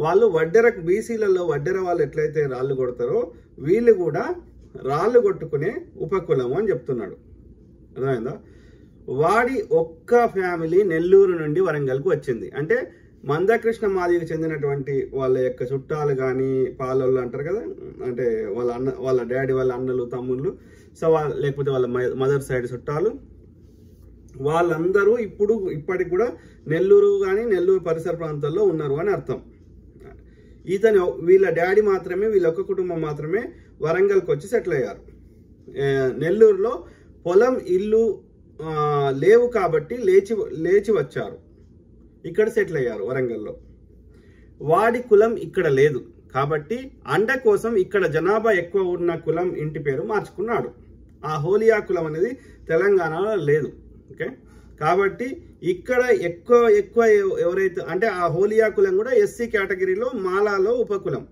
వాళ్ళు వడ్డెర బీసీలలో వడ్డెర వాళ్ళు ఎట్లయితే రాళ్ళు కొడతారో వీళ్ళు కూడా రాళ్ళు కొట్టుకునే ఉపకులము అని చెప్తున్నాడు. అర్థమైందా? వాడి ఒక్క ఫ్యామిలీ నెల్లూరు నుండి వరంగల్కు వచ్చింది. అంటే మందకృష్ణ మాదికి చెందినటువంటి వాళ్ళ యొక్క చుట్టాలు కానీ పాలోళ్ళు అంటారు కదా, అంటే వాళ్ళ డాడీ వాళ్ళ అన్నలు తమ్ముళ్ళు, సో లేకపోతే వాళ్ళ మదర్ సైడ్ చుట్టాలు, వాళ్ళందరూ ఇప్పటికి కూడా నెల్లూరు కానీ నెల్లూరు పరిసర ప్రాంతాల్లో ఉన్నారు అని అర్థం. వీళ్ళ డాడీ మాత్రమే, వీళ్ళ ఒక్క కుటుంబం మాత్రమే వరంగల్కి వచ్చి సెటిల్ అయ్యారు. నెల్లూరులో పొలం ఇల్లు లేవు కాబట్టి లేచి వచ్చారు, ఇక్కడ సెటిల్ అయ్యారు వరంగల్లో. వాడి కులం ఇక్కడ లేదు కాబట్టి అండ కోసం ఇక్కడ జనాభా ఎక్కువ ఉన్న కులం ఇంటి పేరు మార్చుకున్నాడు. ఆ హోలియా కులం అనేది తెలంగాణలో లేదు. ఓకే, కాబట్టి ఇక్కడ ఎక్కువ ఎవరైతే అంటే ఆ హోలియా కులం కూడా ఎస్సీ కేటగిరీలో మాలాలో ఉపకులం.